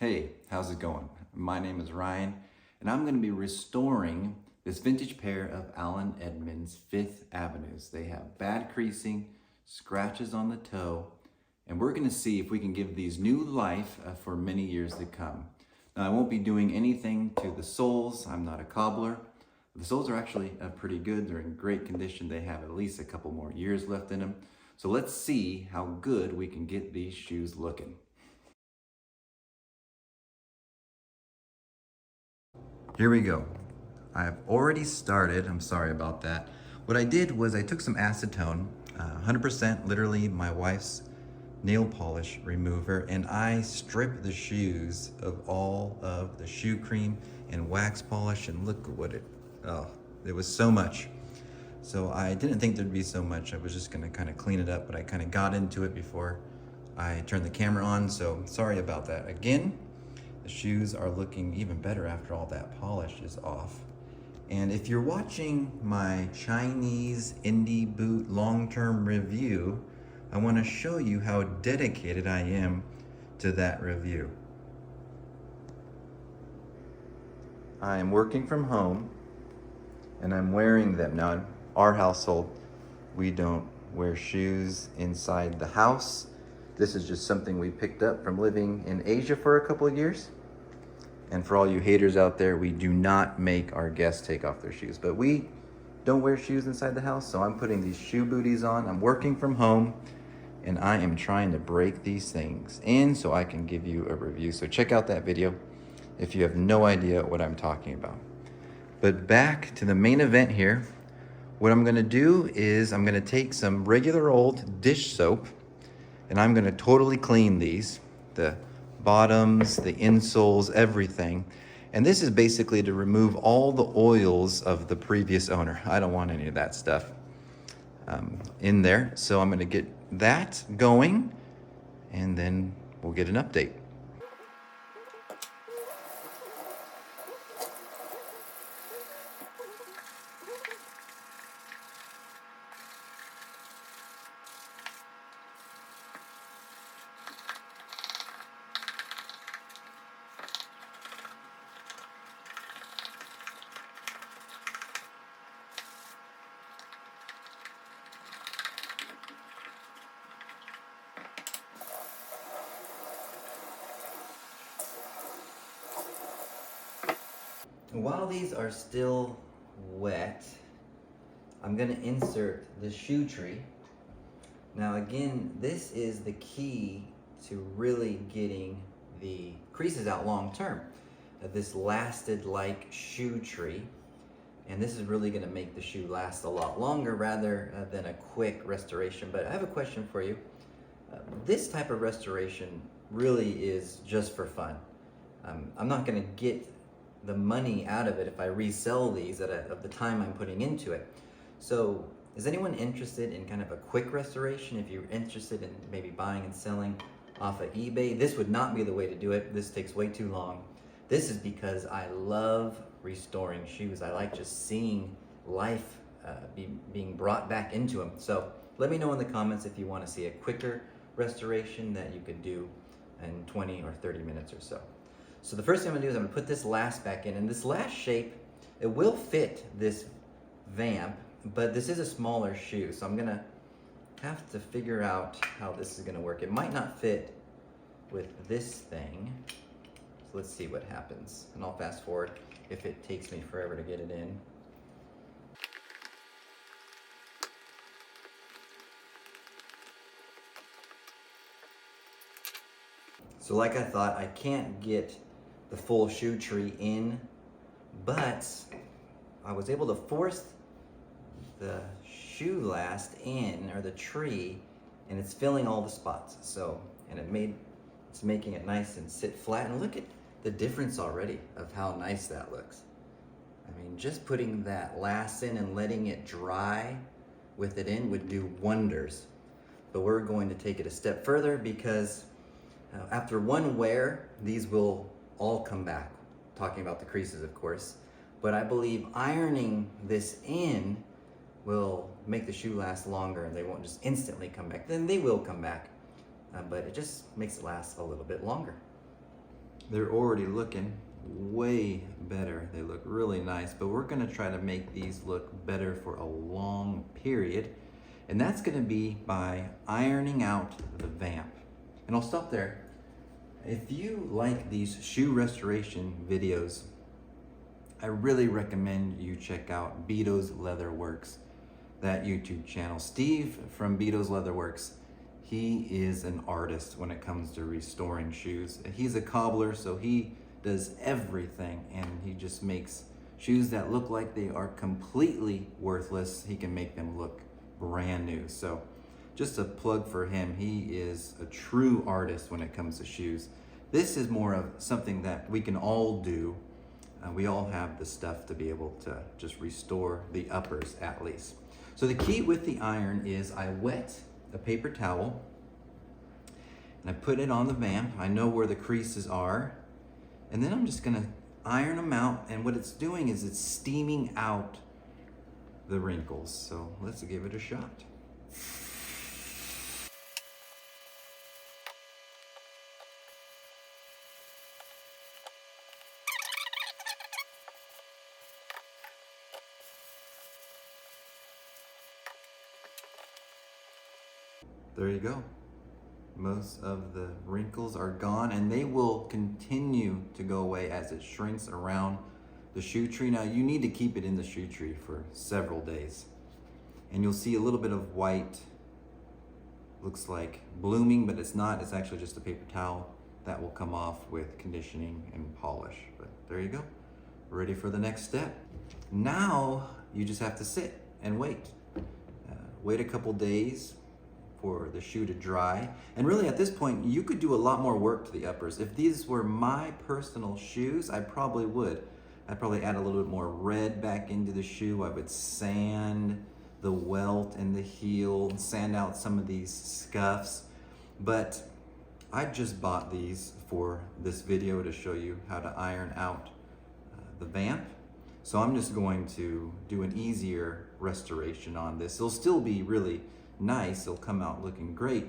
Hey, how's it going? My name is Ryan, and I'm going to be restoring this vintage pair of Allen Edmonds Fifth Avenues. They have bad creasing, scratches on the toe, and we're going to see if we can give these new life for many years to come. Now, I won't be doing anything to the soles. I'm not a cobbler. The soles are actually pretty good. They're in great condition. They have at least a couple more years left in them. So let's see how good we can get these shoes looking. Here we go. I've already started. I'm sorry about that. What I did was I took some acetone, 100% literally my wife's nail polish remover, and I stripped the shoes of all of the shoe cream and wax polish, and look what there was so much. So I didn't think there'd be so much. I was just gonna kind of clean it up, but I kind of got into it before I turned the camera on, so sorry about that. Again, the shoes are looking even better after all that polish is off. And if you're watching my Chinese indie boot long-term review, I want to show you how dedicated I am to that review. I am working from home and I'm wearing them. Now, in our household, we don't wear shoes inside the house. This is just something we picked up from living in Asia for a couple of years. And for all you haters out there, we do not make our guests take off their shoes. But we don't wear shoes inside the house, so I'm putting these shoe booties on. I'm working from home, and I am trying to break these things in so I can give you a review. So check out that video if you have no idea what I'm talking about. But back to the main event here. What I'm gonna do is I'm gonna take some regular old dish soap, and I'm gonna totally clean these, the bottoms, the insoles, everything. And this is basically to remove all the oils of the previous owner. I don't want any of that stuff in there. So I'm gonna get that going, and then we'll get an update. While these are still wet, I'm gonna insert the shoe tree. Now again, this is the key to really getting the creases out long term. This lasted like shoe tree, and this is really gonna make the shoe last a lot longer rather than a quick restoration. But I have a question for you. This type of restoration really is just for fun. I'm not gonna get the money out of it if I resell these of the time I'm putting into it. So is anyone interested in kind of a quick restoration? If you're interested in maybe buying and selling off of eBay, this would not be the way to do it. This takes way too long. This is because I love restoring shoes. I like just seeing life being brought back into them. So let me know in the comments if you want to see a quicker restoration that you could do in 20 or 30 minutes or so. So the first thing I'm gonna do is I'm gonna put this last back in, and this last shape, it will fit this Vamp, but this is a smaller shoe, so I'm gonna have to figure out how this is gonna work. It might not fit with this thing, so let's see what happens. And I'll fast forward if it takes me forever to get it in. So like I thought, I can't get the full shoe tree in, but I was able to force the shoe last in, or the tree, and it's filling all the spots. So, and it's making it nice and sit flat, and look at the difference already of how nice that looks. I mean, just putting that last in and letting it dry with it in would do wonders. But we're going to take it a step further because after one wear, these will all come back. Talking about the creases, of course. But I believe ironing this in will make the shoe last longer, and they won't just instantly come back. Then they will come back, but it just makes it last a little bit longer. they're already looking way better. They look really nice, but we're gonna try to make these look better for a long period. And that's gonna be by ironing out the Vamp. And I'll stop there. If you like these shoe restoration videos, I really recommend you check out Bedos Leatherworks, that YouTube channel. Steve from Bedos Leatherworks, he is an artist when it comes to restoring shoes. He's a cobbler, so he does everything, and he just makes shoes that look like they are completely worthless. He can make them look brand new. So just a plug for him. He is a true artist when it comes to shoes. This is more of something that we can all do. We all have the stuff to be able to just restore the uppers at least. So the key with the iron is I wet a paper towel and I put it on the Vamp. I know where the creases are, and then I'm just gonna iron them out, and what it's doing is it's steaming out the wrinkles. So let's give it a shot. There you go. Most of the wrinkles are gone, and they will continue to go away as it shrinks around the shoe tree. Now you need to keep it in the shoe tree for several days, and you'll see a little bit of white, looks like blooming, but it's not. It's actually just a paper towel that will come off with conditioning and polish. But there you go, ready for the next step. Now you just have to sit and wait. Wait a couple days for the shoe to dry. And really at this point, you could do a lot more work to the uppers. If these were my personal shoes, I probably would. I'd probably add a little bit more red back into the shoe. I would sand the welt and the heel, sand out some of these scuffs. But I just bought these for this video to show you how to iron out the Vamp. So I'm just going to do an easier restoration on this. It'll still be really nice, it'll come out looking great,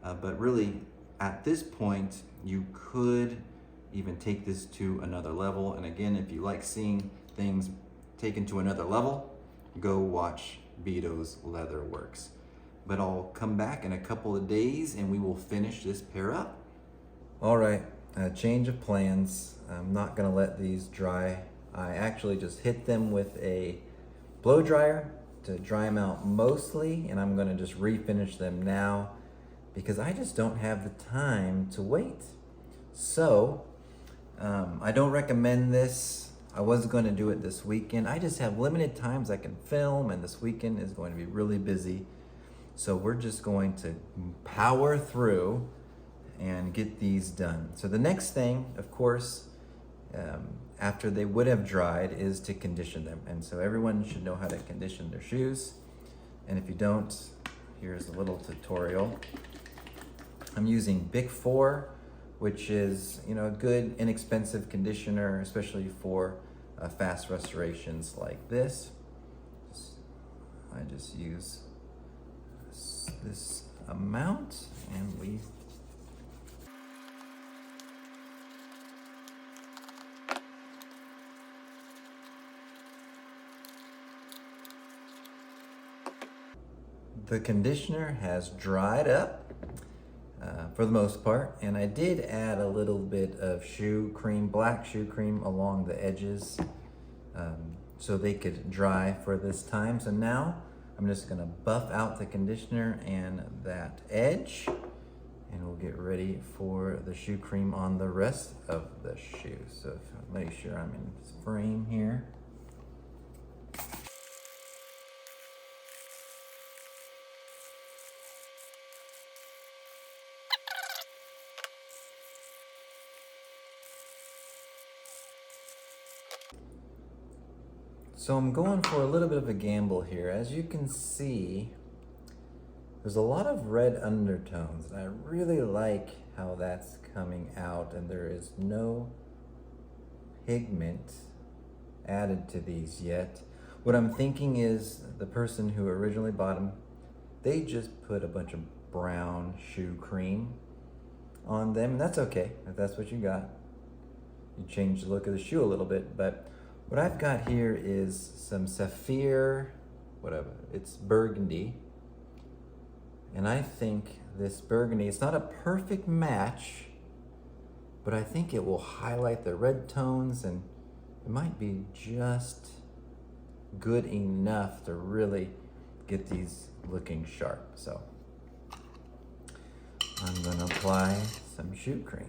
but really at this point you could even take this to another level. And again, if you like seeing things taken to another level, go watch Bedos Leatherworks. But I'll come back in a couple of days and we will finish this pair up. All right, change of plans. I'm not gonna let these dry. I actually just hit them with a blow dryer to dry them out mostly, and I'm gonna just refinish them now because I just don't have the time to wait. So I don't recommend this. I was gonna do it this weekend. I just have limited times I can film, and this weekend is going to be really busy. So we're just going to power through and get these done. So the next thing, of course, after they would have dried, is to condition them. And so everyone should know how to condition their shoes. And if you don't, here's a little tutorial. I'm using Bic 4, which is, you know, a good inexpensive conditioner, especially for fast restorations like this. I just use this amount, and we the conditioner has dried up for the most part, and I did add a little bit of shoe cream, black shoe cream along the edges so they could dry for this time. So now I'm just gonna buff out the conditioner and that edge, and we'll get ready for the shoe cream on the rest of the shoe. So make sure I'm in this frame here. So I'm going for a little bit of a gamble here. As you can see, there's a lot of red undertones. I really like how that's coming out, and there is no pigment added to these yet. What I'm thinking is the person who originally bought them, they just put a bunch of brown shoe cream on them. That's okay if that's what you got. you change the look of the shoe a little bit. But what I've got here is some sapphire, whatever, it's burgundy. And I think this burgundy, it's not a perfect match, but I think it will highlight the red tones, and it might be just good enough to really get these looking sharp. So I'm gonna apply some shoe cream.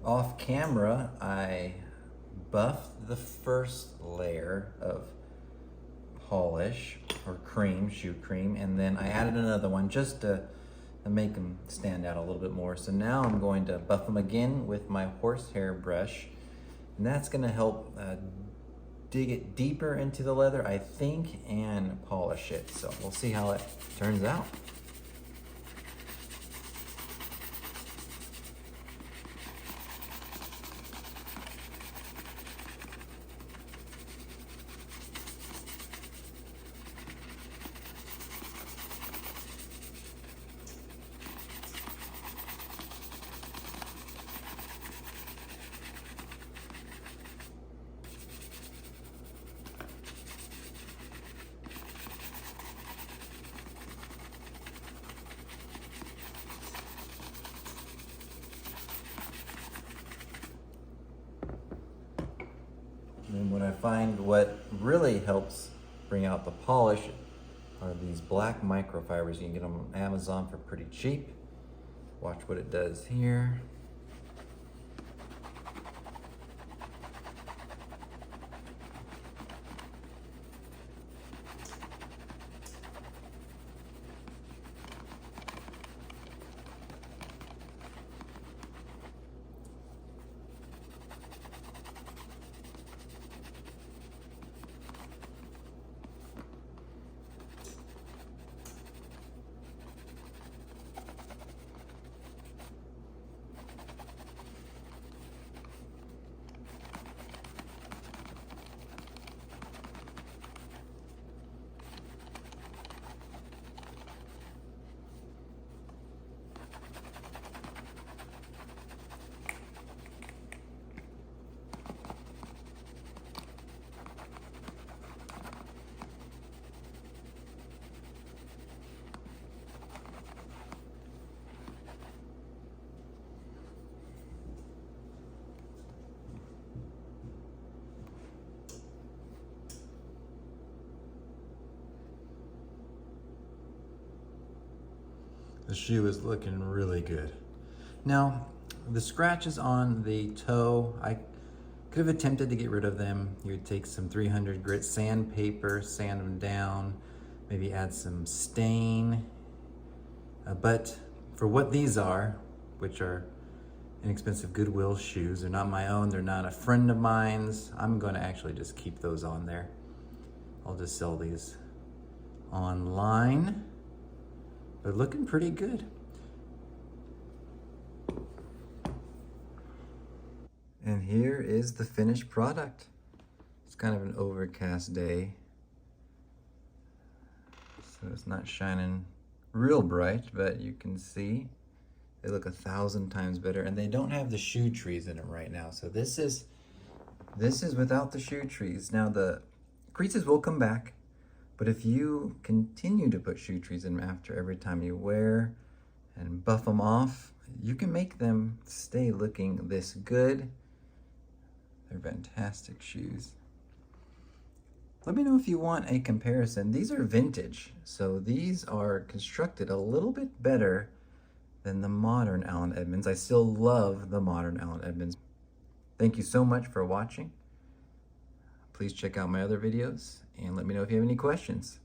Off camera, I buffed the first layer of polish or cream, shoe cream, and then I added another one just to make them stand out a little bit more. So now I'm going to buff them again with my horsehair brush, and that's going to help dig it deeper into the leather, I think, and polish it. So we'll see how it turns out. And what I find what really helps bring out the polish are these black microfibers. You can get them on Amazon for pretty cheap. Watch what it does here. The shoe is looking really good. Now, the scratches on the toe, I could have attempted to get rid of them. You would take some 300 grit sandpaper, sand them down, maybe add some stain. But for what these are, which are inexpensive Goodwill shoes, they're not my own, they're not a friend of mine's, I'm going to actually just keep those on there. I'll just sell these online. They're looking pretty good. And here is the finished product. It's kind of an overcast day, so it's not shining real bright, but you can see they look 1,000 times better, and they don't have the shoe trees in them right now. So this is without the shoe trees. Now the creases will come back, but if you continue to put shoe trees in after every time you wear and buff them off, you can make them stay looking this good. They're fantastic shoes. Let me know if you want a comparison. These are vintage, so these are constructed a little bit better than the modern Allen Edmonds. I still love the modern Allen Edmonds. Thank you so much for watching. Please check out my other videos and let me know if you have any questions.